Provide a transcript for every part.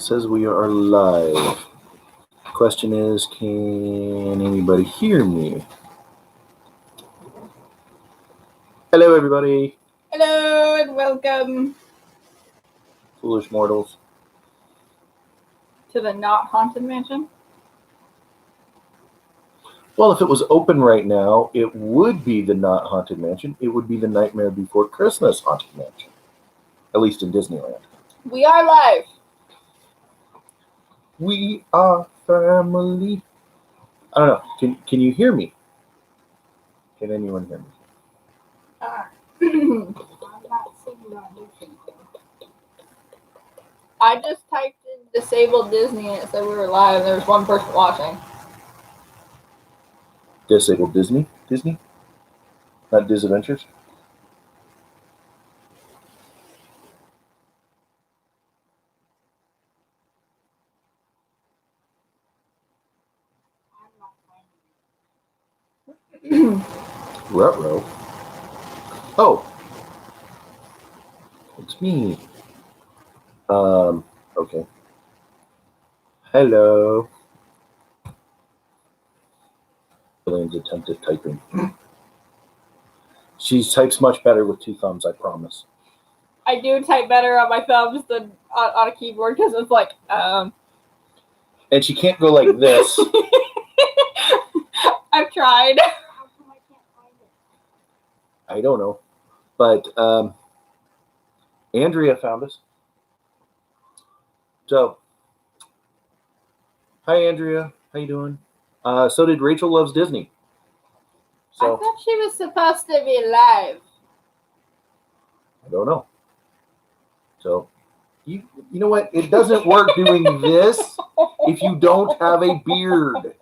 says we are live. Question is, can anybody hear me? Hello, everybody. Hello and welcome Foolish mortals. to the not haunted mansion. Well, if it was open right now, it would be the not haunted mansion. It would be the Nightmare Before Christmas haunted mansion. At least in Disneyland. We are live. We are family. I don't know. Can you hear me? Can anyone hear me? I'm not seeing on YouTube. I just typed in disabled Disney and it said we were live. There was one person watching. Disabled Disney? Disney? Not Disadventures? Ruh-roh. Oh. It's me. Okay. Hello. Elaine's attempted typing. She types much better with two thumbs, I promise. I do type better on my thumbs than on a keyboard because it's like, And she can't go like this. I've tried. How come I can't find it? I don't know. But Andrea found us. So, hi Andrea, how you doing? So did Rachel Loves Disney. So I thought she was supposed to be live. I don't know. So you know what? It doesn't work doing this if you don't have a beard.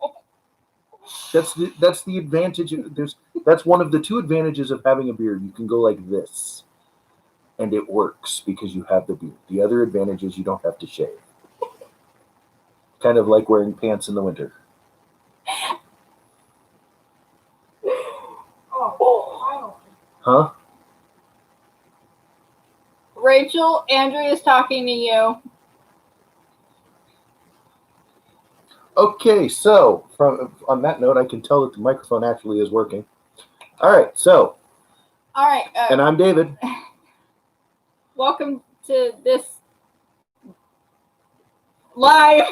That's the advantage. That's one of the two advantages of having a beard. You can go like this, and it works because you have the beard. The other advantage is you don't have to shave. Kind of like wearing pants in the winter. Huh? Rachel, Andrea is talking to you. Okay, so on that note, I can tell that the microphone actually is working. All right, so. All right. And I'm David. Welcome to this live.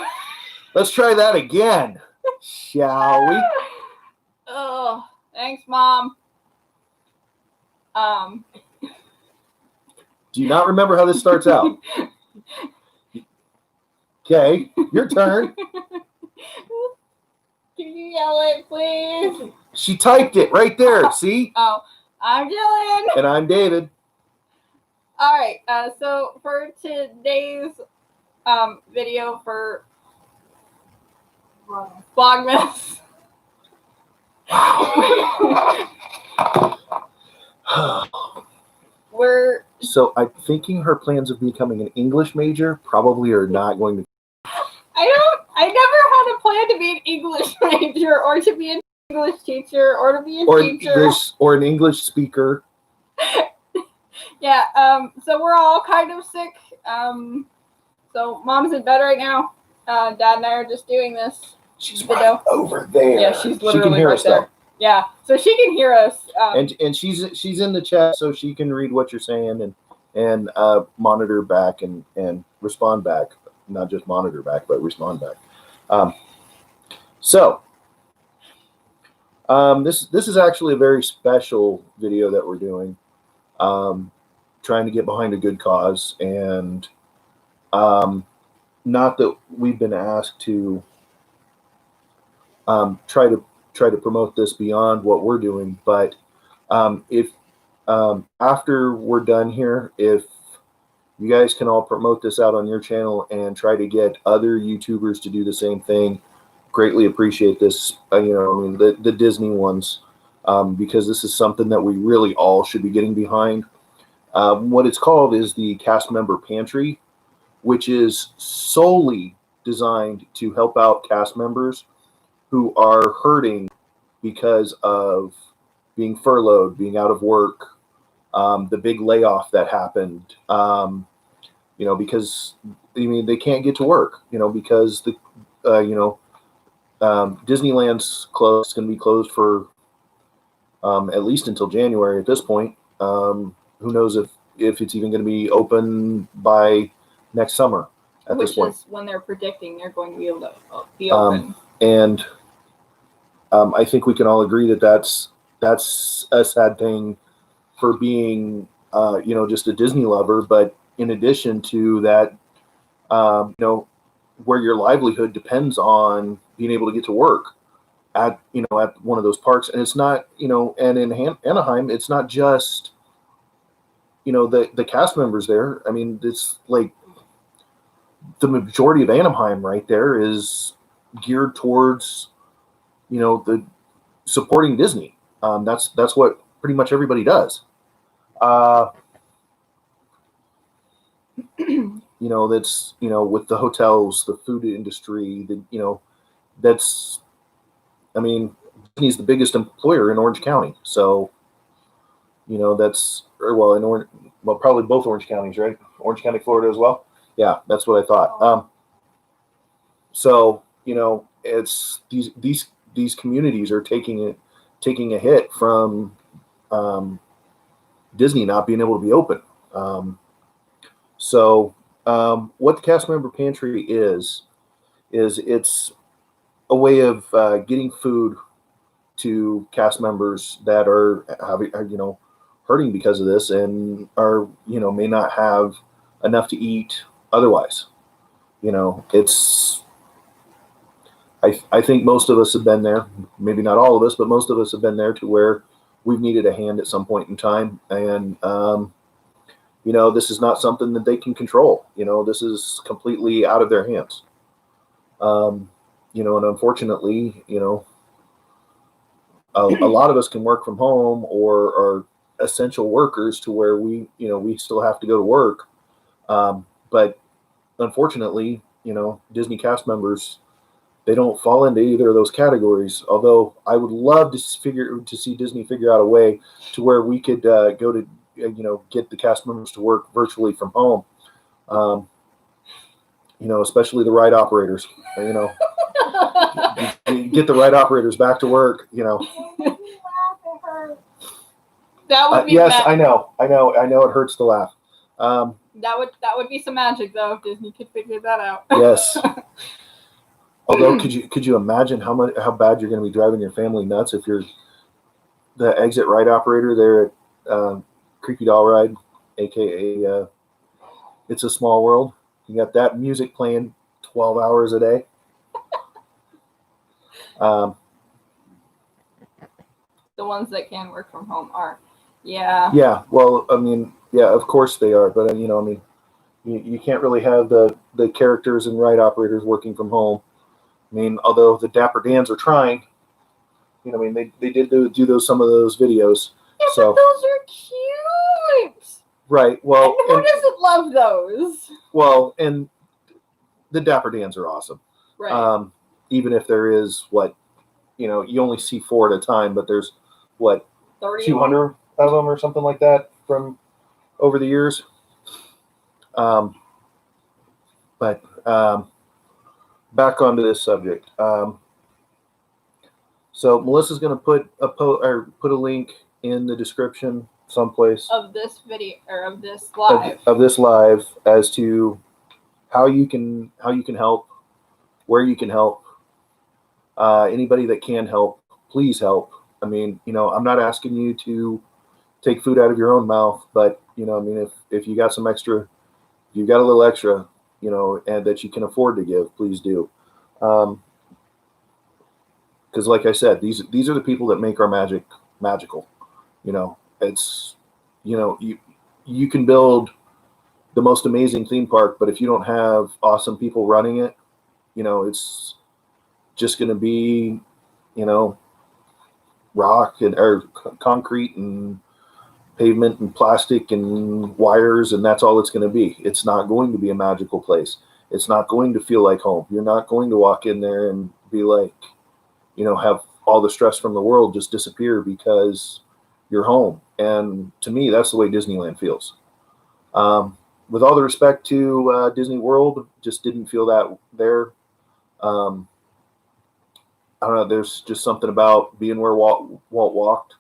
Let's try that again, shall we? Oh, thanks, Mom. Do you not remember how this starts out? Okay, your turn. Can you yell it, please? She typed it right there, see? Oh, I'm Jillian. And I'm David. All right, so for today's video for Vlogmas. So I'm thinking her plans of becoming an English major probably are not going to. I never had a plan to be an English major or to be an English teacher or to be a teacher. Or an English speaker. Yeah, so we're all kind of sick. So Mom's in bed right now. Dad and I are just doing this. She's right over there. Yeah, she's literally she can hear right us there. though. Yeah, so she can hear us. And she's in the chat, so she can read what you're saying and monitor back and respond back. Not just monitor back, but respond back. This is actually a very special video that we're doing. Trying to get behind a good cause, and not that we've been asked to try to promote this beyond what we're doing, but if after we're done here, if you guys can all promote this out on your channel and try to get other YouTubers to do the same thing, greatly appreciate this. The Disney ones, because this is something that we really all should be getting behind. What it's called is the Cast Member Pantry, which is solely designed to help out cast members who are hurting because of being furloughed, being out of work, the big layoff that happened, because mean, they can't get to work, because the, Disneyland's closed. It's going to be closed for at least until January at this point. Who knows if it's even going to be open by next summer at this point. Which is when they're predicting they're going to be able to be open. And I think we can all agree that that's a sad thing for being, just a Disney lover. But in addition to that, where your livelihood depends on being able to get to work at one of those parks. And it's not, and in Anaheim, it's not just, the cast members there. I mean, it's like the majority of Anaheim right there is geared towards, the supporting Disney. That's what pretty much everybody does. That's, with the hotels, the food industry, that's, I mean, Disney's the biggest employer in Orange County. So, that's, probably both Orange counties, right? Orange County, Florida as well. Yeah, that's what I thought. So, it's these communities are taking a hit from Disney not being able to be open. So what the cast member pantry is it's a way of getting food to cast members that are hurting because of this and are may not have enough to eat otherwise. It's I think most of us have been there, maybe not all of us, but most of us have been there to where we've needed a hand at some point in time. And, this is not something that they can control. This is completely out of their hands. And unfortunately, a lot of us can work from home or are essential workers to where we still have to go to work. But unfortunately, Disney cast members, they don't fall into either of those categories. Although I would love to see Disney figure out a way to where we could go to, get the cast members to work virtually from home. Especially the ride operators. Get the ride operators back to work. That would be yes, I know. It hurts to laugh. That would be some magic though if Disney could figure that out. Yes. Although, could you imagine how bad you're going to be driving your family nuts if you're the exit ride operator there at Creepy Doll Ride, aka It's a Small World. You got that music playing 12 hours a day. The ones that can work from home are, yeah. Yeah. Well, I mean, yeah, of course they are, but you can't really have the characters and ride operators working from home. I mean, although the Dapper Dans are trying, they did do some of those videos. Yeah, so but those are cute. Right. Well, and who doesn't love those? Well, and the Dapper Dans are awesome. Right. Even if there is you only see 4 at a time, but there's 200 of them or something like that from over the years. But back onto this subject. So Melissa's going to put a link in the description someplace of this video or of this live of this live as to how you can help, where you can help. Anybody that can help, please help. I mean, I'm not asking you to take food out of your own mouth, but if you got some extra, if you got a little extra, and that you can afford to give, please do. Because like I said, these are the people that make our magic magical. It's, you can build the most amazing theme park, but if you don't have awesome people running it, it's just going to be, rock or concrete and pavement and plastic and wires, and that's all it's going to be. It's not going to be a magical place. It's not going to feel like home. You're not going to walk in there and be like, have all the stress from the world just disappear because you're home. And to me, that's the way Disneyland feels. with all the respect to Disney World, just didn't feel that there. I don't know. There's just something about being where Walt walked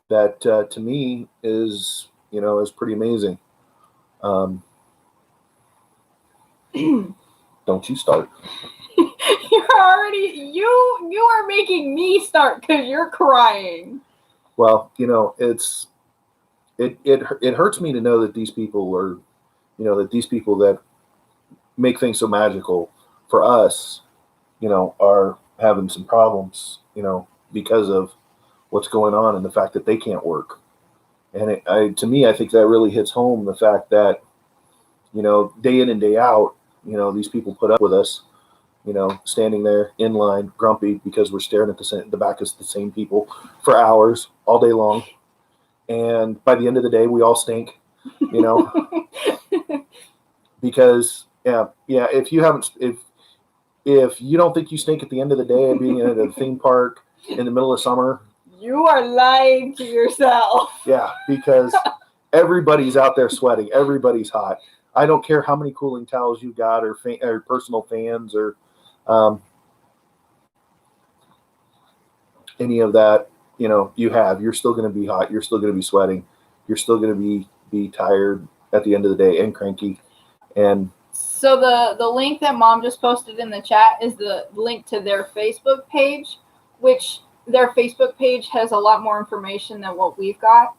that to me is is pretty amazing. Don't you start. You are making me start because you're crying. Well, it hurts me to know that these people are, that these people that make things so magical for us, are having some problems, because of what's going on and the fact that they can't work. And to me, I think that really hits home the fact that, day in and day out, these people put up with us, standing there in line, grumpy because we're staring at the back of the same people for hours all day long. And by the end of the day, we all stink, because if you don't think you stink at the end of the day being at a theme park in the middle of summer, you are lying to yourself. Yeah, because everybody's out there sweating. Everybody's hot. I don't care how many cooling towels you got or personal fans or any of that, you have. You're still going to be hot. You're still going to be sweating. You're still going to be tired at the end of the day and cranky. And so the link that Mom just posted in the chat is the link to their Facebook page, which their Facebook page has a lot more information than what we've got.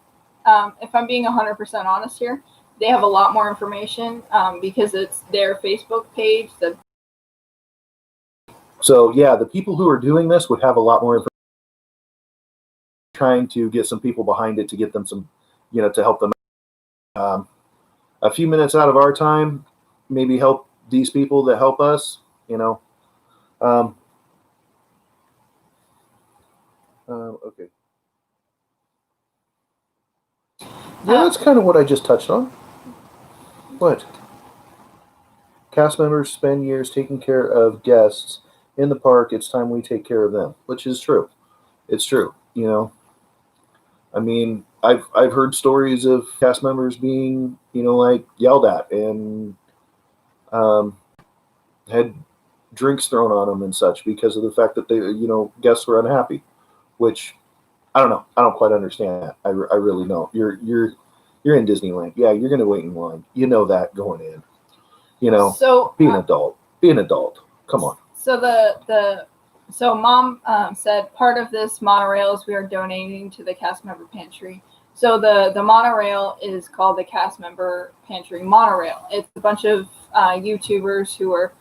If I'm being 100% honest here, they have a lot more information because it's their Facebook page. So, yeah, the people who are doing this would have a lot more information, trying to get some people behind it to get them some, to help them. A few minutes out of our time, maybe help these people that help us, okay. Yeah, that's kind of what I just touched on. What? Cast members spend years taking care of guests in the park. It's time we take care of them, which is true. It's true. I mean, I've heard stories of cast members being, like yelled at and had drinks thrown on them and such because of the fact that they, guests were unhappy, which I don't know. I don't quite understand that. I really don't. You're in Disneyland. Yeah, you're going to wait in line. You know that going in. So be an adult. Be an adult. Come on. So Mom said part of this monorail is we are donating to the cast member pantry. So the monorail is called the Cast Member Pantry Monorail. It's a bunch of YouTubers who are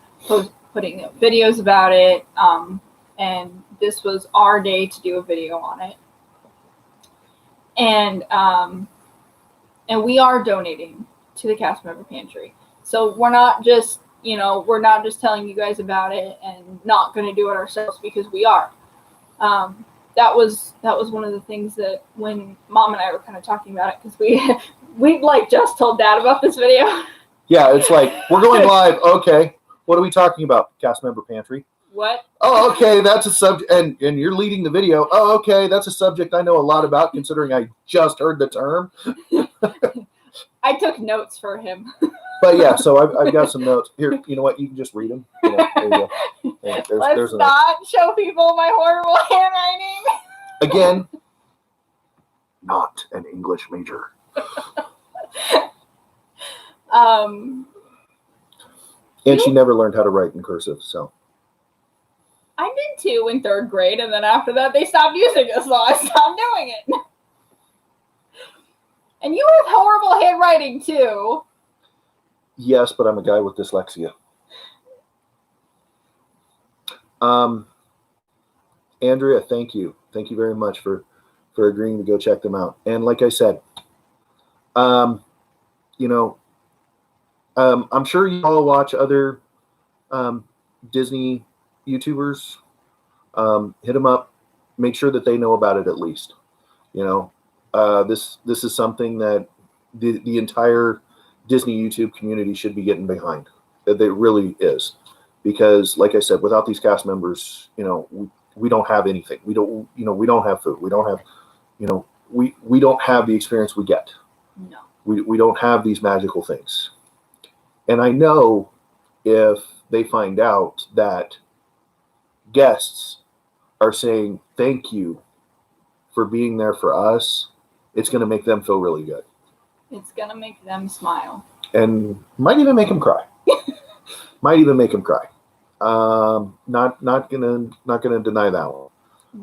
putting up videos about it, and this was our day to do a video on it. And we are donating to the Cast Member Pantry. So we're not just telling you guys about it and not going to do it ourselves, because we are. That was one of the things that when Mom and I were kind of talking about it, because we like just told Dad about this video. Yeah, it's like, we're going live. Okay, what are we talking about? Cast Member Pantry. What? Oh, okay, that's a subject, and you're leading the video. Oh, okay, that's a subject I know a lot about, considering I just heard the term. I took notes for him. But yeah, so I've got some notes here. You know what? You can just read them. There you go. Yeah, Let's not show people my horrible handwriting. Again, not an English major. And she never learned how to write in cursive, so. I did too in 3rd grade, and then after that they stopped using it, so I stopped doing it. And you have horrible handwriting too. Yes, but I'm a guy with dyslexia. Andrea, thank you. Thank you very much for agreeing to go check them out. And like I said, I'm sure you all watch other Disney YouTubers. Hit them up. Make sure that they know about it at least. This is something that the entire Disney YouTube community should be getting behind. It really is, because like I said, without these cast members, we don't have anything. We don't have food. We don't have, we don't have the experience we get. No. We don't have these magical things. And I know if they find out that guests are saying thank you for being there for us, it's going to make them feel really good. It's going to make them smile. And might even make them cry. Not gonna deny that one.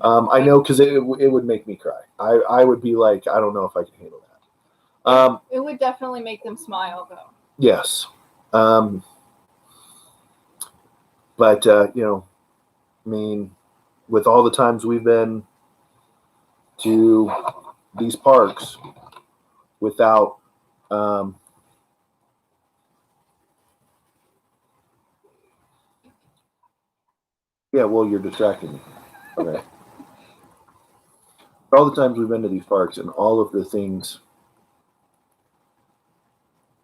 I know, because it would make me cry. I would be like, I don't know if I can handle that. It would definitely make them smile, though. Yes. But I mean, with all the times we've been to these parks without yeah, well, you're distracting me. Okay. All the times we've been to these parks and all of the things.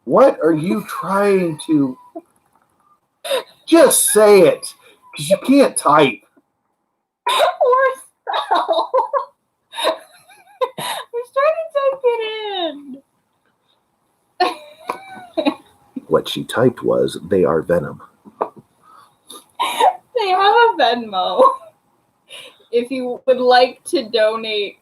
What are you trying to? Just say it, because you can't type. Or spell. I was trying to type it in. What she typed was, they are venom. They have a Venmo. If you would like to donate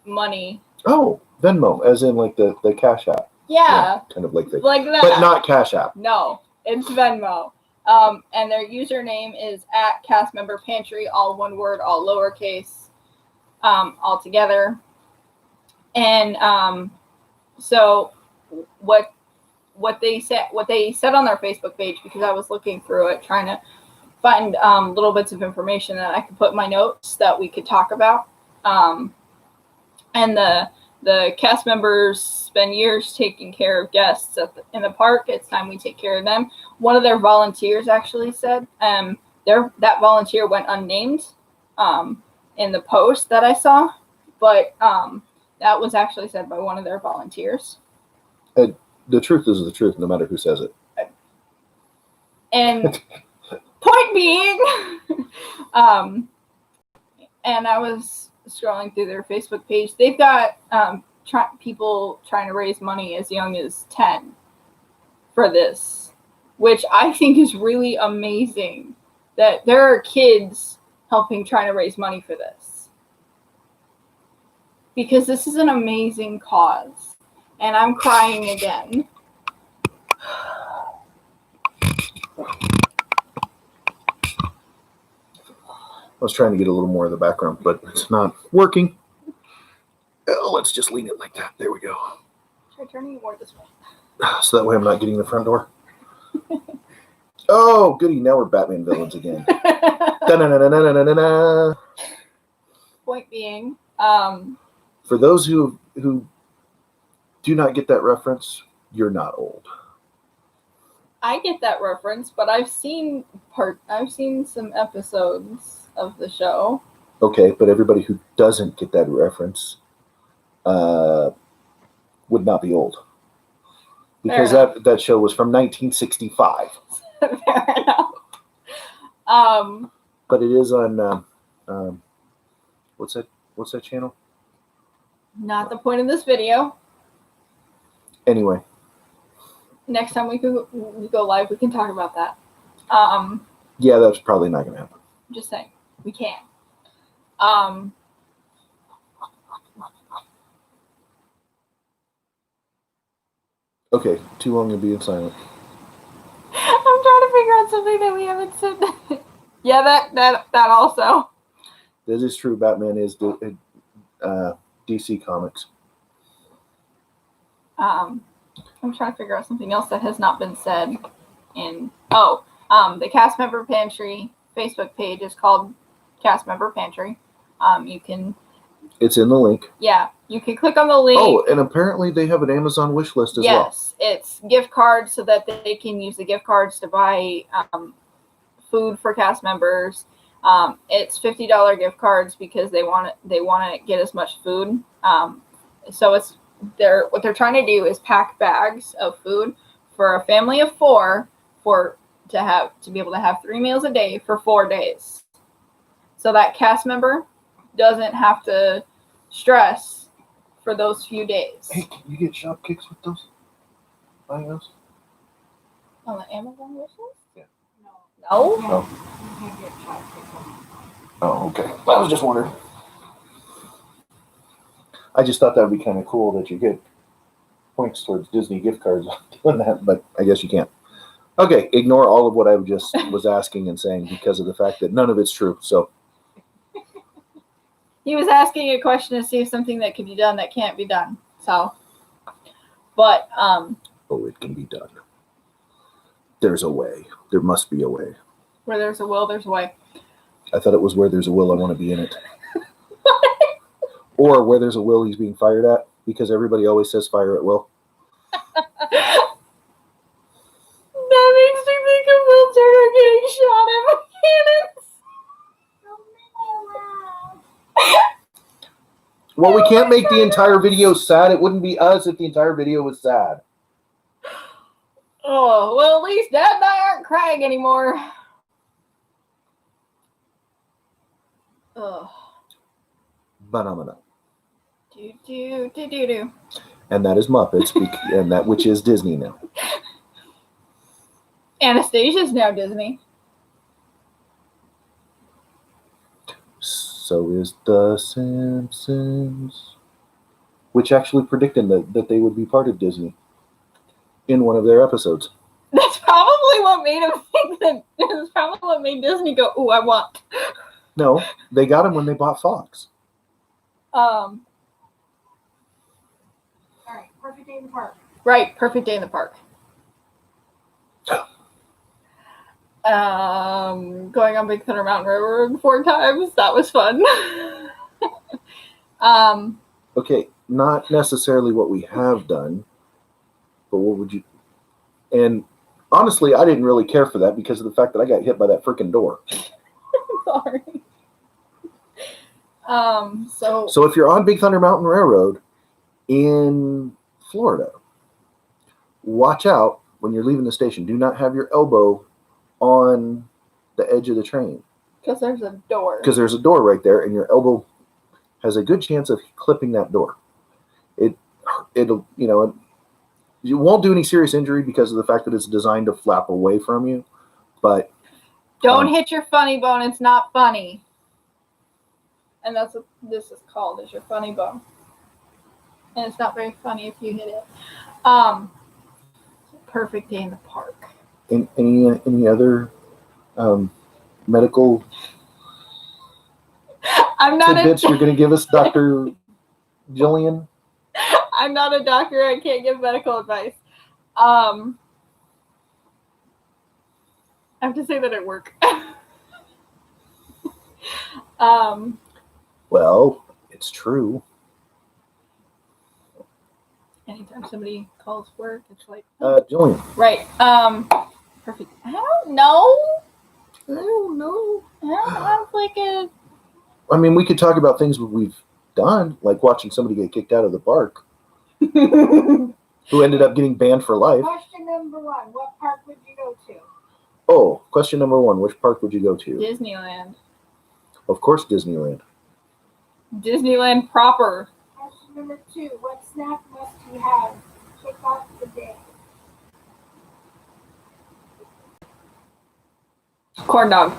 money. Oh, Venmo, as in like the Cash App. Yeah. Kind of like that. Like that. But not Cash App. No, it's Venmo. And their username is @castmemberpantry, all one word, all lowercase, all together. And so what they said on their Facebook page, because I was looking through it trying to find little bits of information that I could put in my notes that we could talk about. And the cast members spend years taking care of guests in the park. It's time we take care of them. One of their volunteers actually said, that volunteer went unnamed in the post that I saw, but that was actually said by one of their volunteers. The truth is the truth, no matter who says it. And point being, and I was scrolling through their Facebook page. They've got people trying to raise money as young as 10 for this, which I think is really amazing that there are kids trying to raise money for this. Because this is an amazing cause. And I'm crying again. I was trying to get a little more of the background, but it's not working. Oh, let's just lean it like that. There we go. Try turning it more this way. So that way I'm not getting the front door. Oh, goody. Now we're Batman villains again. Da-na-na-na-na-na-na. Point being, for those who do not get that reference, you're not old. I get that reference, but I've seen some episodes of the show. Okay, but everybody who doesn't get that reference would not be old. Because that show was from 1965. Fair enough. But it is on what's that channel? Not the point of this video. Anyway. Next time we go live, we can talk about that. Yeah, that's probably not going to happen. I'm just saying, we can. Okay, too long to be silent. I'm trying to figure out something that we haven't said. Yeah, that also. This is true. Batman is DC Comics. I'm trying to figure out something else that has not been said. The Cast Member Pantry Facebook page is called Cast Member Pantry. It's in the link. Yeah, you can click on the link. Oh, and apparently they have an Amazon wish list as well. Yes, it's gift cards so that they can use the gift cards to buy food for cast members. It's $50 gift cards because they want to get as much food. So what they're trying to do is pack bags of food for a family of 4 to be able to have 3 meals a day for 4 days. So that cast member doesn't have to stress for those few days. Hey, can you get shop kicks with those? Buying those? On the Amazon wish list? Yeah. No? No. Oh, okay. I was just wondering. I just thought that would be kind of cool that you get points towards Disney gift cards on doing that, but I guess you can't. Okay, ignore all of what I just was asking and saying because of the fact that none of it's true. So He was asking a question to see if something that could be done that can't be done. So, but oh, it can be done. There's a way. There must be a way. Where there's a will, there's a way. I thought it was where there's a will, I want to be in it. Or where there's a will, he's being fired at, because everybody always says fire at will. That makes me think of Will Turner getting shot at mechanics. Well, we can't make the entire video sad. It wouldn't be us if the entire video was sad. Oh, well, at least Dad and I aren't crying anymore. Ugh. Banana. Do. And that is Muppets, and that which is Disney now. Anastasia's now Disney. So is The Simpsons, which actually predicted that they would be part of Disney in one of their episodes. That's probably what made him think that. That's probably what made Disney go, "Ooh, I want." No, they got him when they bought Fox. All right, perfect day in the park. Right, perfect day in the park. Going on Big Thunder Mountain Railroad 4 times. That was fun. Okay, not necessarily what we have done, but what would you? And honestly, I didn't really care for that because of the fact that I got hit by that freaking door. Sorry. So if you're on Big Thunder Mountain Railroad in Florida, watch out when you're leaving the station. Do not have your elbow on the edge of the train. Because there's a door. Because there's a door right there, and your elbow has a good chance of clipping that door. It'll, you won't do any serious injury because of the fact that it's designed to flap away from you, but don't hit your funny bone. It's not funny. And that's what this is called, is your funny bone. And it's not very funny if you hit it. Perfect day in the park. Any other medical tidbits you're going to give us, Dr. Jillian? I'm not a doctor. I can't give medical advice. I have to say that at work. Well, it's true. Anytime somebody calls work, it's like Jillian. Right. Perfect. I don't know. I don't know. I don't have like a. I mean, we could talk about things we've done, like watching somebody get kicked out of the park, who ended up getting banned for life. Question number 1: what park would you go to? Oh, question number 1: which park would you go to? Disneyland. Of course, Disneyland. Disneyland proper. Question number 2: what snack must you have to kick off the day? Corn dog.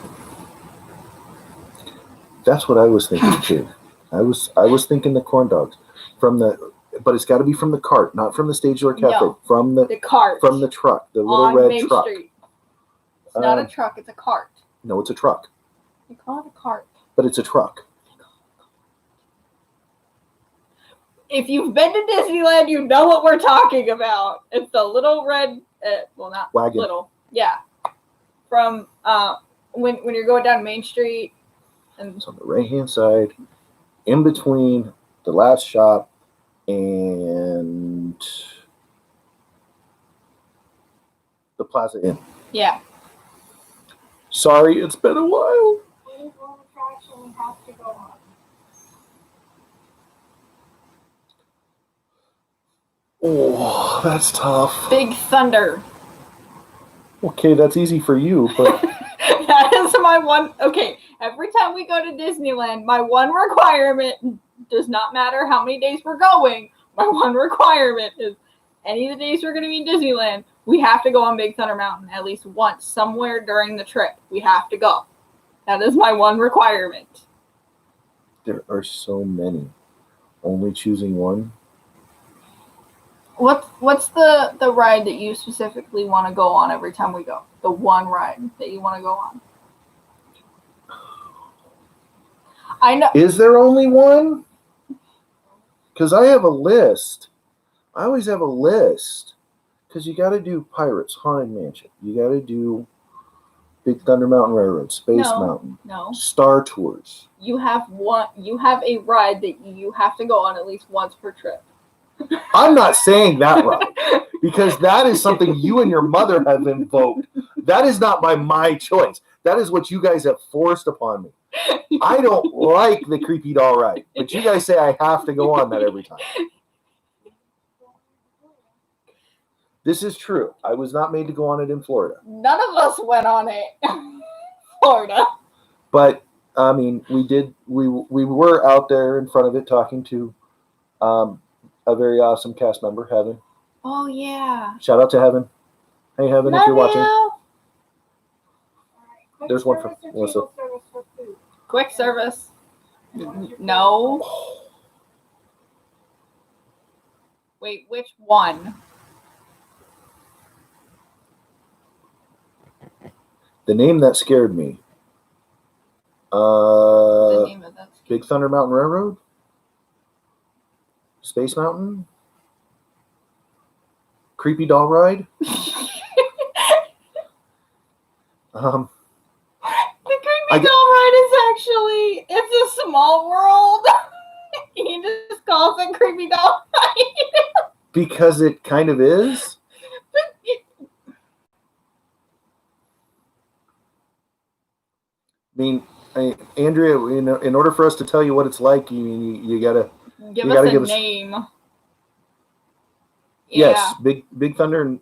That's what I was thinking too. I was thinking the corn dogs but it's got to be from the cart, not from the Stage Door Cafe. No, from the cart. From the truck, the little on red Main truck. Street. It's not a truck. It's a cart. No, it's a truck. You call it a cart. But it's a truck. If you've been to Disneyland, you know what we're talking about. It's the little red, well, not wagon. Little, yeah. From when you're going down Main Street, and it's on the right hand side, in between the last shop and the Plaza Inn. Yeah. Sorry, it's been a while. What is one attraction we have to go on? Oh, that's tough. Big Thunder. Okay, that's easy for you, but That is my one. Okay, every time we go to Disneyland, my one requirement does not matter how many days we're going. My one requirement is any of the days we're going to be in Disneyland, we have to go on Big Thunder Mountain at least once somewhere during the trip. We have to go. That is my one requirement. There are so many. Only choosing one? What's the ride that you specifically want to go on every time we go? The one ride that you want to go on? I know. Is there only one? Because I have a list. I always have a list. Because you got to do Pirates, Haunted Mansion. You got to do Big Thunder Mountain Railroad, Space Mountain, No. Star Tours. You have a ride that you have to go on at least once per trip. I'm not saying that ride. Because that is something you and your mother have invoked. That is not by my choice. That is what you guys have forced upon me. I don't like the creepy doll ride, but you guys say I have to go on that every time. This is true. I was not made to go on it in Florida. None of us went on it in Florida. But, I mean, we did. We were out there in front of it talking to a very awesome cast member, Heaven. Oh, yeah. Shout out to Heaven. Hey, Heaven, if you're watching. Quick There's one for service or Melissa. table service for food? Quick service. No. Wait, which one? The name that scared me. The name of that. Big Thunder Mountain Railroad? Space Mountain? Creepy doll ride? The creepy doll ride is actually, it's a small world. He just calls it creepy doll ride. Because it kind of is? I mean, Andrea, in order for us to tell you what it's like, you gotta give us a name. Yes, Big Thunder, and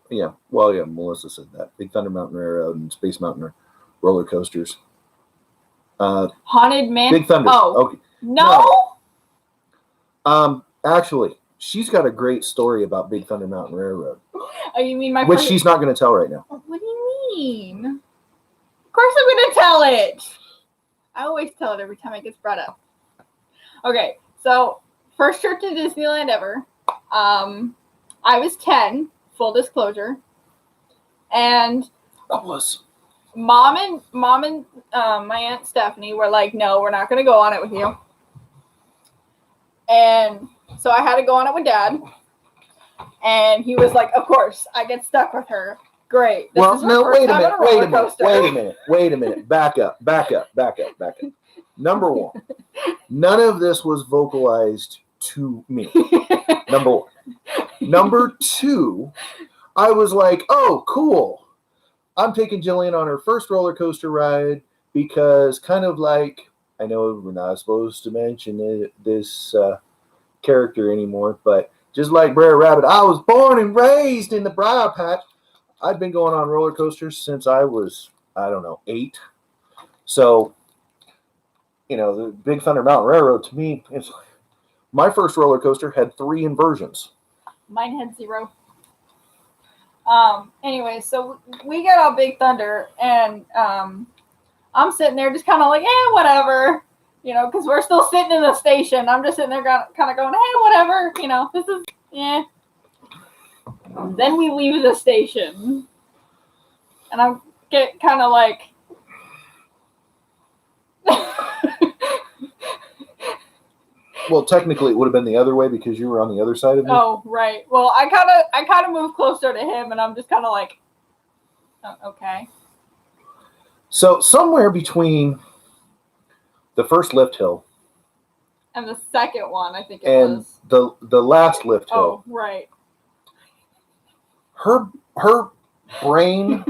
Melissa said that. Big Thunder Mountain Railroad and Space Mountain roller coasters. Haunted Mansion. Big Thunder. Oh, okay. No. Actually, she's got a great story about Big Thunder Mountain Railroad. Oh, you mean which she's not going to tell right now. What do you mean? Of course I'm going to tell it. I always tell it every time it gets brought up. Okay, so first trip to Disneyland ever. I was 10, full disclosure, and Mom and my Aunt Stephanie were like, "No, we're not going to go on it with you." And so I had to go on it with Dad, and he was like, "Of course, I get stuck with her. Great." Wait a minute. Back up. Number one, none of this was vocalized to me. Number one. Number two, I was like, oh, cool. I'm taking Jillian on her first roller coaster ride because kind of like, I know we're not supposed to mention this character anymore, but just like Brer Rabbit, I was born and raised in the Briar Patch. I've been going on roller coasters since I was, 8. So, the Big Thunder Mountain Railroad, to me, it's my first roller coaster had 3 inversions. Mine had 0. Anyway, so we got on Big Thunder, and I'm sitting there just kind of like, whatever, because we're still sitting in the station. I'm just sitting there kind of going, hey, whatever, this is, Then we leave the station, and I get kind of like, well, technically, it would have been the other way because you were on the other side of me. Oh, right. Well, I kind of moved closer to him, and I'm just kind of like, oh, okay. So somewhere between the first lift hill and the second one, I think it and was the last lift hill. Oh, right. Her brain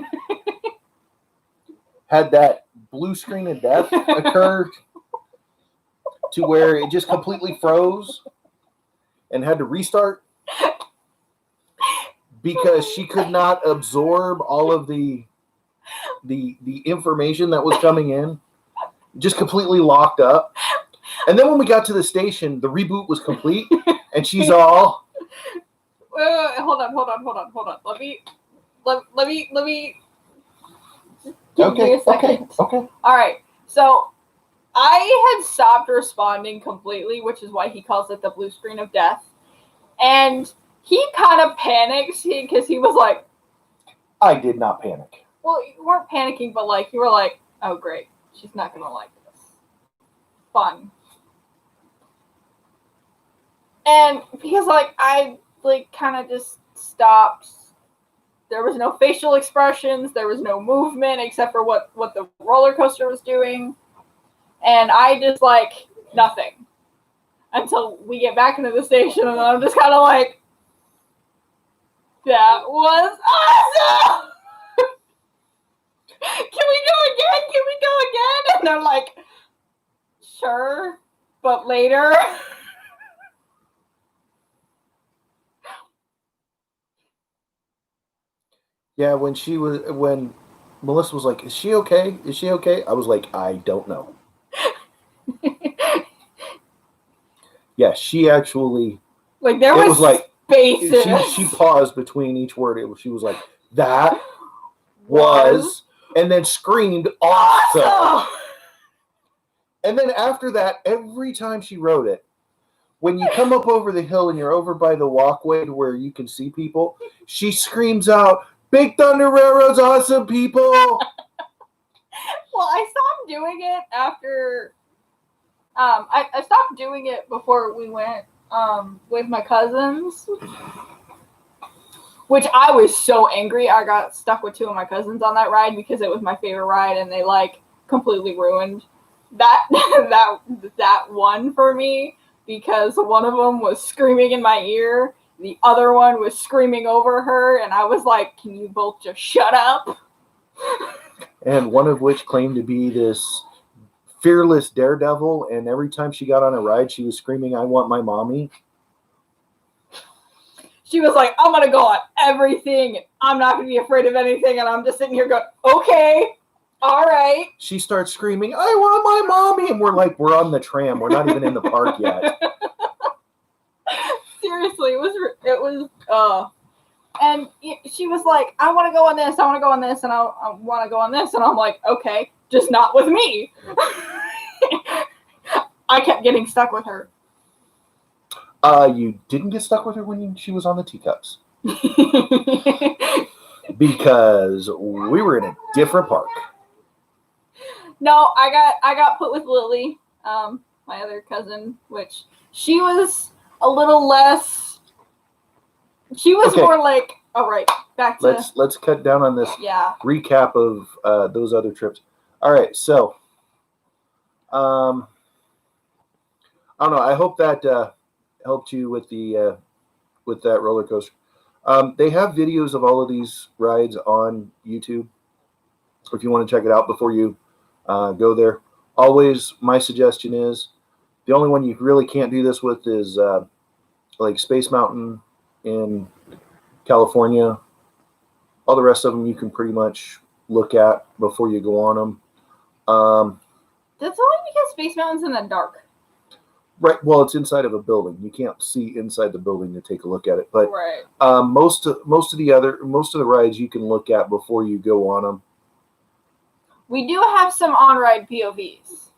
had that blue screen of death occurred to where it just completely froze and had to restart because she could not absorb all of the information that was coming in. Just completely locked up. And then when we got to the station, the reboot was complete, and she's all, hold on. Let me. Give me Okay. a second. Okay. All right. So I had stopped responding completely, which is why he calls it the blue screen of death. And he kind of panics because he was like, I did not panic. well, you weren't panicking, but like you were like, oh great, she's not gonna like this. Fun. And because like I like kind of just stopped. There was no facial expressions. There was no movement except for what the roller coaster was doing. And I just like nothing until we get back into the station. And I'm just kind of like, that was awesome. Can we go again? And I'm like, sure, but later. Yeah, when Melissa was like, "Is she okay? Is she okay?" I was like, "I don't know." Yeah, she actually. Like there It was like spaces. she paused between each word. She was like, "That was," and then screamed, "Awesome!" And then after that, every time she wrote it, when you come up over the hill and you're over by the walkway to where you can see people, she screams out, "Big Thunder Railroad's awesome, people!" Well, I stopped doing it after. I stopped doing it before we went with my cousins, which I was so angry. I got stuck with two of my cousins on that ride because it was my favorite ride, and they like completely ruined that that one for me because one of them was screaming in my ear, the other one was screaming over her, and I was like, "Can you both just shut up?" And one of which claimed to be this fearless daredevil, and every time she got on a ride, she was screaming, "I want my mommy." She was like, "I'm gonna go on everything. I'm not gonna be afraid of anything," and I'm just sitting here going, "Okay, all right." She starts screaming, "I want my mommy," and we're like, we're on the tram. We're not even in the park yet. Seriously, it was. And she was like, "I want to go on this. I want to go on this, and I want to go on this," and I'm like, "Okay, just not with me." I kept getting stuck with her. You didn't get stuck with her when she was on the teacups. Because we were in a different park. No, I got put with Lily, my other cousin, which she was a little less. She was Okay. more like, all right, back to. Let's cut down on this recap of those other trips. All right, so I don't know. I hope that helped you with the with that roller coaster. They have videos of all of these rides on YouTube. If you want to check it out before you go there, always my suggestion is the only one you really can't do this with is like Space Mountain in California. All the rest of them you can pretty much look at before you go on them. That's only because Space Mountain's in the dark. Right. Well, it's inside of a building. You can't see inside the building to take a look at it. But right. Most of the rides you can look at before you go on them. We do have some on-ride POVs.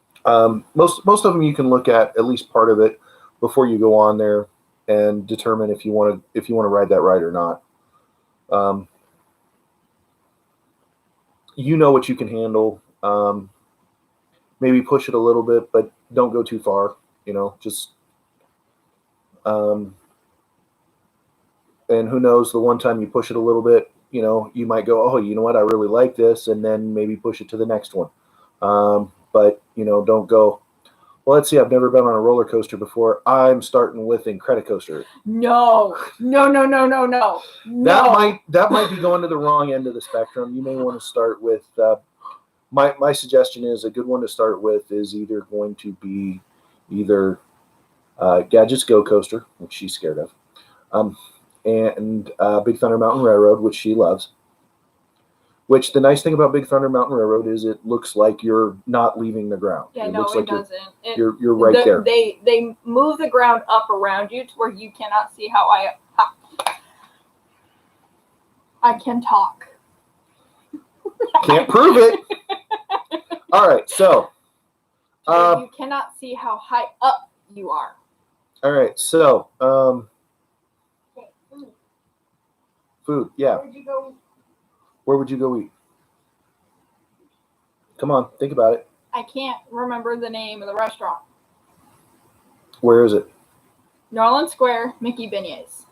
Most of them you can look at least part of it before you go on there and determine if you want to ride that ride or not. You know what you can handle. Maybe push it a little bit, but don't go too far. Just and who knows, the one time you push it a little bit, you might go, oh, you know what, I really like this, and then maybe push it to the next one. But don't go, well, let's see, I've never been on a roller coaster before. I'm starting with Incredicoaster. No. That might be going to the wrong end of the spectrum. You may want to start with my suggestion is a good one to start with is either going to be Gadget's Go Coaster, which she's scared of, and Big Thunder Mountain Railroad, which she loves. Which the nice thing about Big Thunder Mountain Railroad is it looks like you're not leaving the ground. Yeah, it no, looks it like doesn't. You're right there. They move the ground up around you to where you cannot see how I can talk. Can't prove it. All right, so. You cannot see how high up you are. All right, so. Okay, food. Food, yeah. Where'd you go eat? Where would you go eat? Come on, think about it. I can't remember the name of the restaurant. Where is it? Norland Square, Mickey Beignets.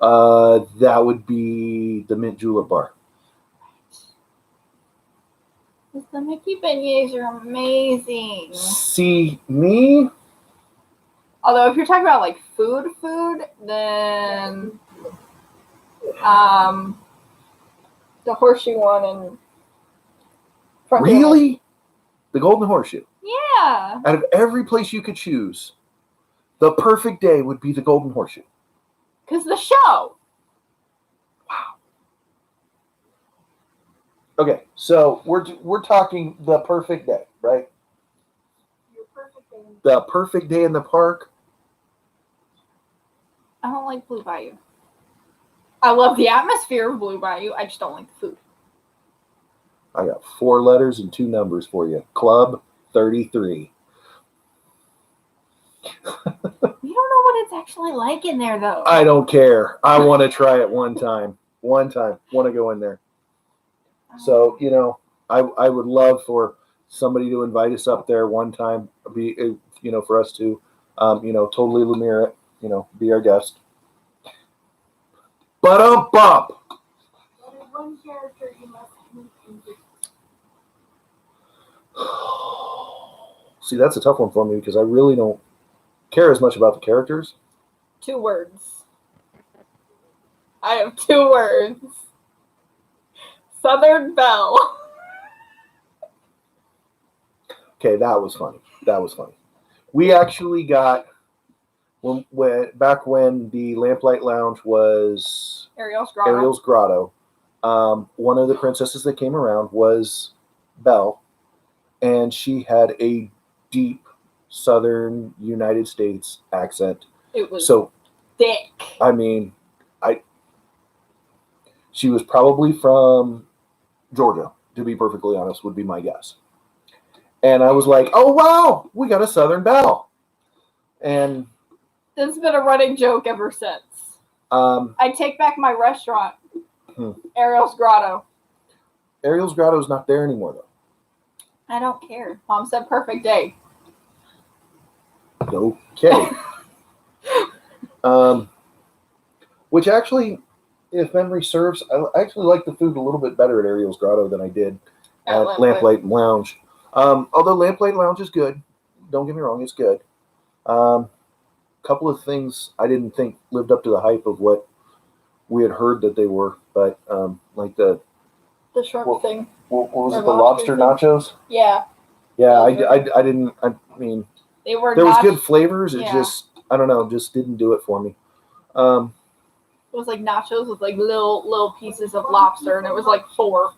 That would be the Mint Julep Bar. The Mickey Beignets are amazing. See, me? Although if you're talking about like food, then the horseshoe one and Really? The Golden Horseshoe. Yeah. Out of every place you could choose, the perfect day would be the Golden Horseshoe. Because the show. Wow. Okay, so we're talking the perfect day, right? Your perfect day. The perfect day in the park. I don't like Blue Bayou. I love the atmosphere of Blue Bayou. I just don't like the food. I got 4 letters and 2 numbers for you. Club 33. You don't know what it's actually like in there, though. I don't care. I want to try it one time. One time. Want to go in there. So, you know, I would love for somebody to invite us up there one time, for us to, totally Lumiere it, be our guest. Bump. What is one character you must meet in Disney? See, that's a tough one for me because I really don't care as much about the characters. 2 words. I have 2 words. Southern Belle. Okay, that was funny. We actually got back when the Lamplight Lounge was Ariel's Grotto. Ariel's Grotto. One of the princesses that came around was Belle, and she had a deep Southern United States accent. It was so thick. I mean, she was probably from Georgia, to be perfectly honest, would be my guess. And I was like, oh, wow, we got a Southern Belle. And this has been a running joke ever since. I take back my restaurant, Ariel's Grotto. Ariel's Grotto is not there anymore, though. I don't care. Mom said perfect day. Okay. Which actually, if memory serves, I actually like the food a little bit better at Ariel's Grotto than I did at Lamplight Lounge. Although Lamplight Lounge is good. Don't get me wrong, it's good. Couple of things I didn't think lived up to the hype of what we had heard that they were, but like the shrimp thing. What was it? The lobster nachos? Yeah. Yeah, I didn't. I mean, they were. There was good flavors. It yeah. just, I don't know, just didn't do it for me. It was like nachos with like little pieces of lobster, and it was like 4.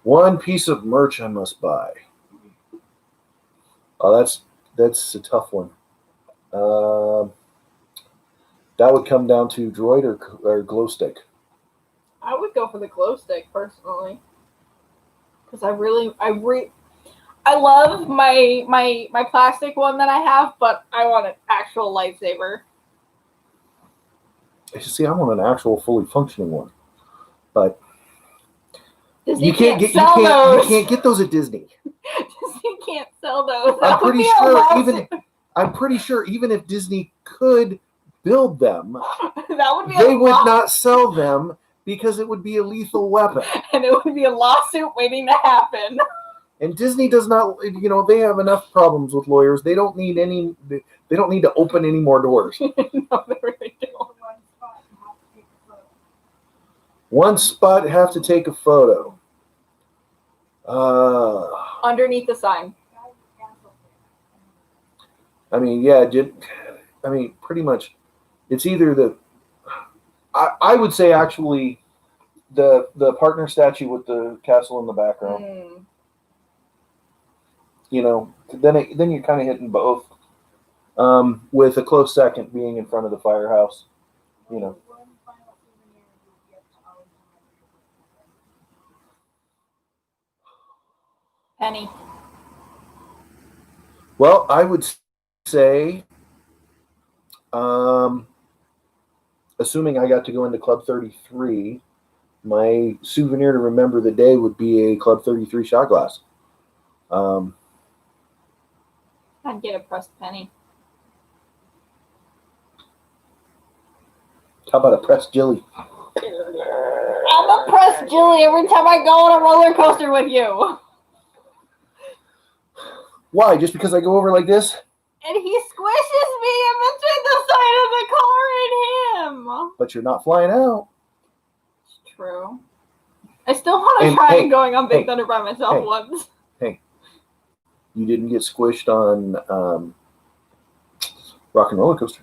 One piece of merch I must buy. Oh, that's a tough one. That would come down to droid or glow stick. I would go for the glow stick personally, because I love my plastic one that I have, but I want an actual lightsaber. See, I want an actual fully functioning one, but Disney you can't get those at Disney. Disney can't sell those. I'm pretty sure even if Disney could build them, they would not sell them because it would be a lethal weapon. And it would be a lawsuit waiting to happen. And Disney does not, they have enough problems with lawyers. They don't need to open any more doors. No, they really don't. One spot have to take a photo. Underneath the sign. I mean, yeah, pretty much. It's either I would say actually the partner statue with the castle in the background. Then you're kind of hitting both. With a close second being in front of the firehouse. Penny. Well, I would say, assuming I got to go into Club 33, my souvenir to remember the day would be a Club 33 shot glass. I'd get a pressed penny. How about a pressed jelly? I'm a pressed jelly every time I go on a roller coaster with you. Why? Just because I go over like this? And he squishes me in between the side of the car and him. But you're not flying out. It's true. I still want to try going on Big Thunder by myself once. Hey, you didn't get squished on Rock and Roller Coaster.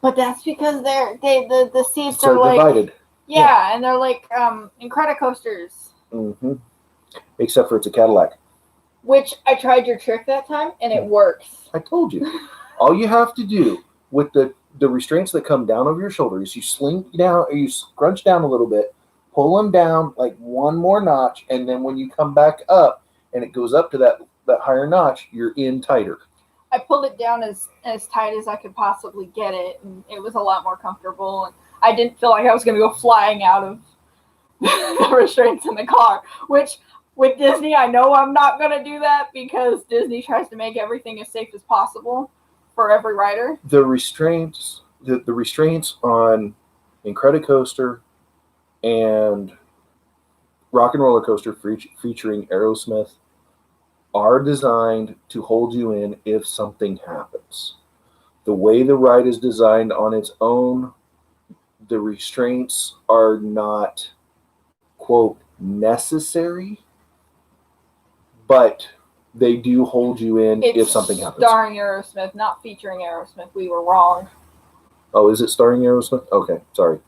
But that's because the seats are like divided. Yeah, and they're like Incredicoasters. Mm-hmm. Except for it's a Cadillac. Which I tried your trick that time, and it works. I told you. All you have to do with the restraints that come down over your shoulder is you sling down, or you scrunch down a little bit, pull them down like one more notch, and then when you come back up and it goes up to that higher notch, you're in tighter. I pulled it down as tight as I could possibly get it, and it was a lot more comfortable. And I didn't feel like I was going to go flying out of the restraints in the car, which with Disney, I know I'm not going to do that because Disney tries to make everything as safe as possible for every rider. The restraints on Incredicoaster and Rock and Roller Coaster featuring Aerosmith are designed to hold you in if something happens. The way the ride is designed on its own, the restraints are not, quote, necessary, but they do hold you in if something happens. Starring Aerosmith, not featuring Aerosmith. We were wrong. Oh, is it starring Aerosmith? Okay, sorry.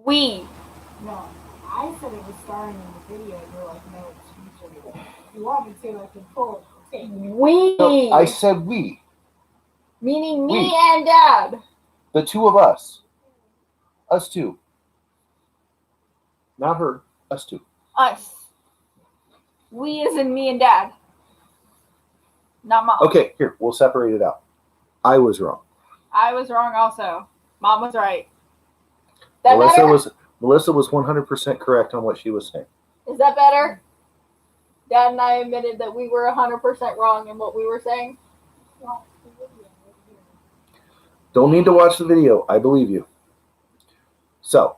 We. No, I said it was starring in the video, and you're like, no, it's featured. You want me to, I can pull it. We. No, I said we. Meaning me and Dad. The two of us. Us two. Not her. Us two. Us. We as in me and Dad. Not Mom. Okay, here, we'll separate it out. I was wrong. I was wrong also. Mom was right. Melissa was 100% correct on what she was saying. Is that better? Dad and I admitted that we were 100% wrong in what we were saying. Don't need to watch the video. I believe you. So,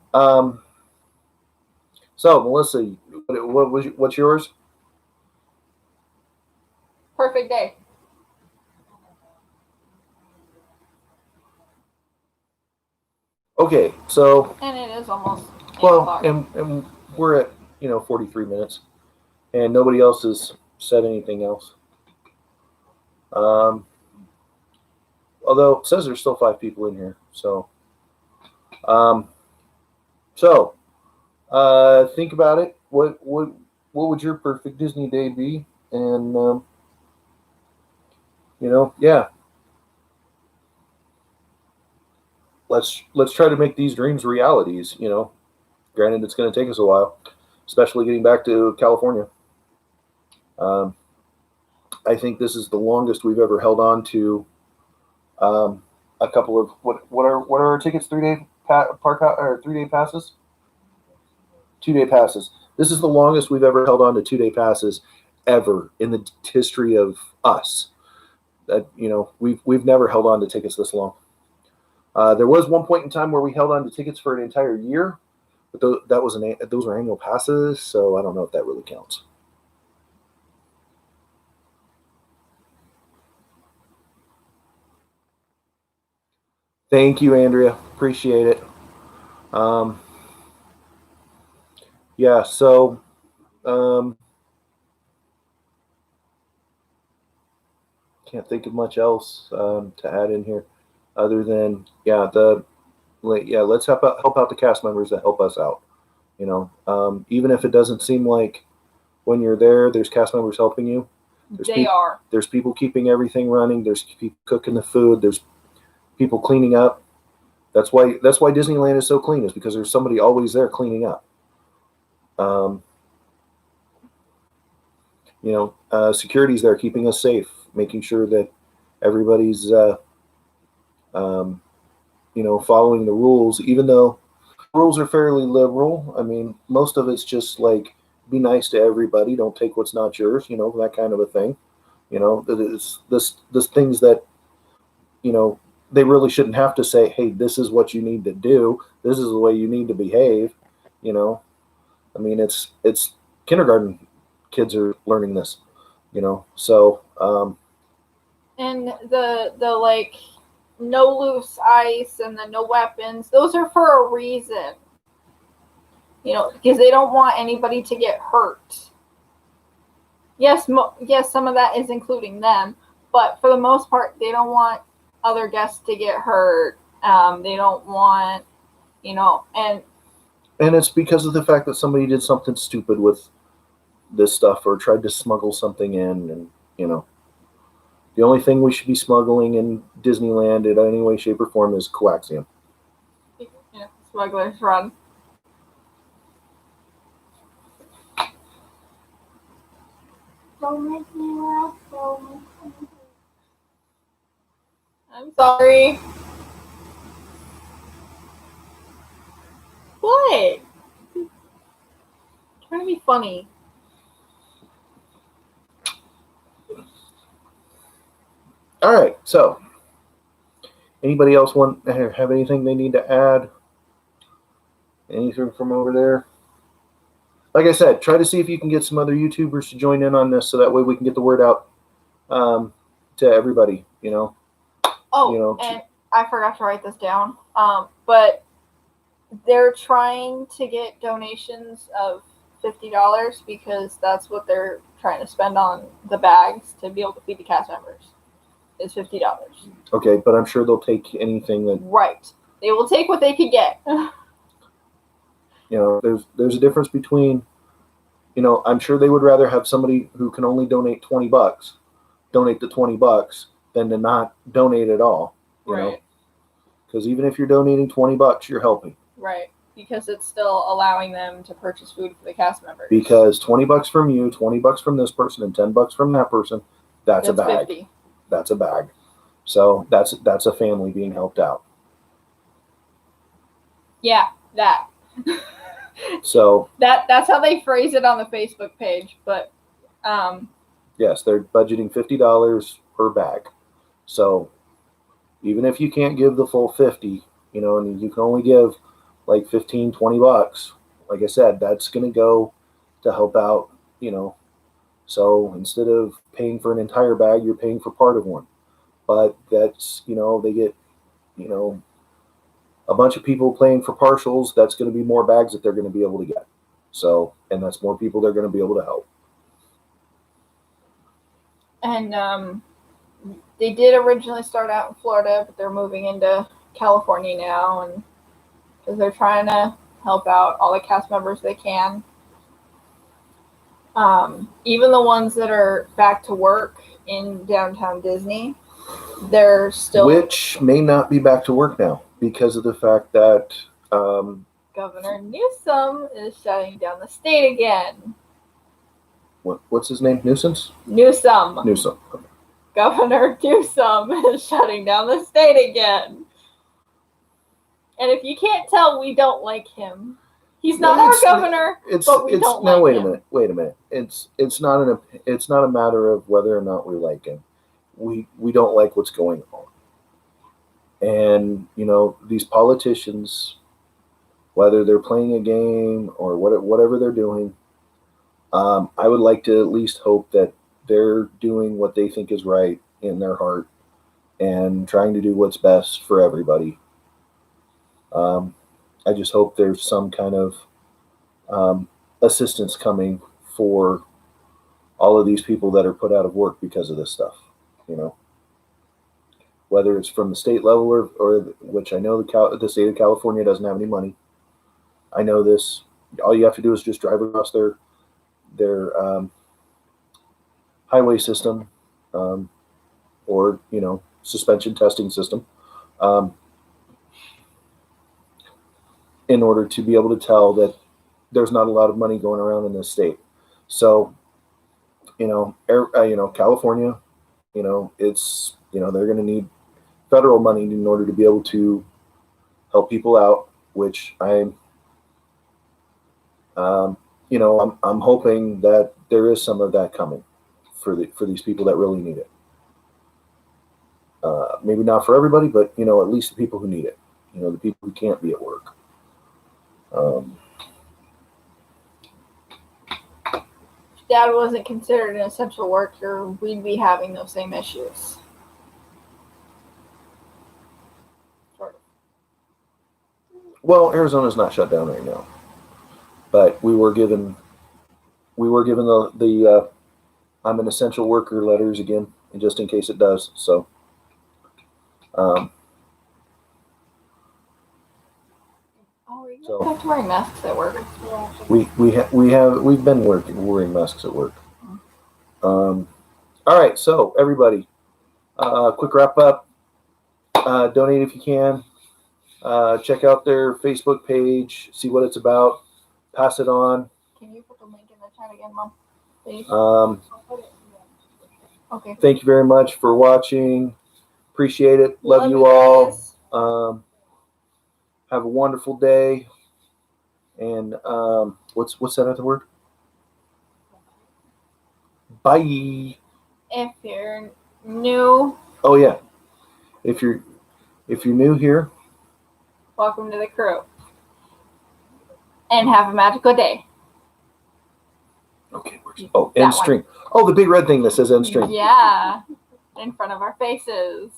Melissa, what's yours? Perfect day. Okay, so. And it is almost 8 well, o'clock. and we're at 43 minutes, and nobody else has said anything else. Although it says there's still 5 people in here, so. Think about it. What would your perfect Disney day be? And yeah. Let's try to make these dreams realities. Granted, it's going to take us a while, especially getting back to California. I think this is the longest we've ever held on to a couple of what are our tickets? 3-day park or 3-day passes? 2-day passes. This is the longest we've ever held on to 2-day passes ever in the history of us. That we've never held on to tickets this long. There was one point in time where we held on to tickets for an entire year, but those were annual passes, so I don't know if that really counts. Thank you, Andrea. Appreciate it. Yeah, so can't think of much else to add in here other than let's help out the cast members that help us out. Even if it doesn't seem like when you're there's cast members helping you. There's people keeping everything running. There's people cooking the food. people cleaning up. That's why Disneyland is so clean, is because there's somebody always there cleaning up. Security's there keeping us safe, making sure that everybody's following the rules, even though rules are fairly liberal. I mean, most of it's just like, be nice to everybody, don't take what's not yours, that kind of a thing. This things that, they really shouldn't have to say, hey, this is what you need to do. This is the way you need to behave. I mean, it's kindergarten kids are learning this, so. And the like, no loose ice and the no weapons, those are for a reason. Because they don't want anybody to get hurt. Yes, yes, some of that is including them, but for the most part, they don't want other guests to get hurt. They don't want, and it's because of the fact that somebody did something stupid with this stuff or tried to smuggle something in, and the only thing we should be smuggling in Disneyland in any way, shape, or form is coaxium. Smugglers run. Don't make me laugh. Don't make me. I'm sorry. What? Trying to be funny. All right, so anybody else have anything they need to add? Anything from over there? Like I said, try to see if you can get some other YouTubers to join in on this, so that way we can get the word out to everybody. Oh, and I forgot to write this down. But they're trying to get donations of $50 because that's what they're trying to spend on the bags to be able to feed the cast members. Is $50. Okay, but I'm sure they'll take anything that. Right. They will take what they could get. There's a difference between, I'm sure they would rather have somebody who can only donate $20 donate the $20 than to not donate at all. Right. Because even if you're donating $20, you're helping. Right. Because it's still allowing them to purchase food for the cast members. Because $20 from you, $20 from this person, and $10 from that person, that's a bag. 50. That's a bag. So that's a family being helped out. Yeah, that. So that's how they phrase it on the Facebook page, but yes, they're budgeting $50 per bag. So even if you can't give the full 50, and you can only give like $15-$20, like I said, that's going to go to help out, So instead of paying for an entire bag, you're paying for part of one. But that's, they get, a bunch of people paying for partials. That's going to be more bags that they're going to be able to get. So, and that's more people they're going to be able to help. And they did originally start out in Florida, but they're moving into California now, and because they're trying to help out all the cast members they can. Even the ones that are back to work in downtown Disney, they're still... Which may not be back to work now because of the fact that... Governor Newsom is shutting down the state again. What's his name? Nuisance? Newsom. Newsom. Okay. Governor Newsom is shutting down the state again. And if you can't tell, we don't like him. He's not our governor, but we don't like him. Wait a minute. It's not a matter of whether or not we like him. We don't like what's going on. And these politicians, whether they're playing a game or whatever they're doing, I would like to at least hope that they're doing what they think is right in their heart and trying to do what's best for everybody. I just hope there's some kind of assistance coming for all of these people that are put out of work because of this stuff, whether it's from the state level or which I know the state of California doesn't have any money. I know this. All you have to do is just drive across their highway system or suspension testing system. in order to be able to tell that there's not a lot of money going around in this state. So, California, it's, they're going to need federal money in order to be able to help people out, which I'm hoping that there is some of that coming for these people that really need it. Maybe not for everybody, but at least the people who need it. The people who can't be at work. If Dad wasn't considered an essential worker, we'd be having those same issues. Sort of. Well, Arizona's not shut down right now, but we were given the I'm an essential worker letters again, and just in case it does. So, Oh, you have to wear masks at work. we've been wearing masks at work. All right, so everybody, quick wrap up. Donate if you can. Check out their Facebook page, see what it's about, pass it on. Can you put the link in the chat again, Mom? Please? Okay. Thank you very much for watching. Appreciate it. Love you guys. all. Have a wonderful day. And what's that other word? Bye. If you're new, Oh yeah. If you're new here, welcome to the crew. And have a magical day. okay. End That stream. Oh, the big red thing that says end stream. Yeah. In front of our faces.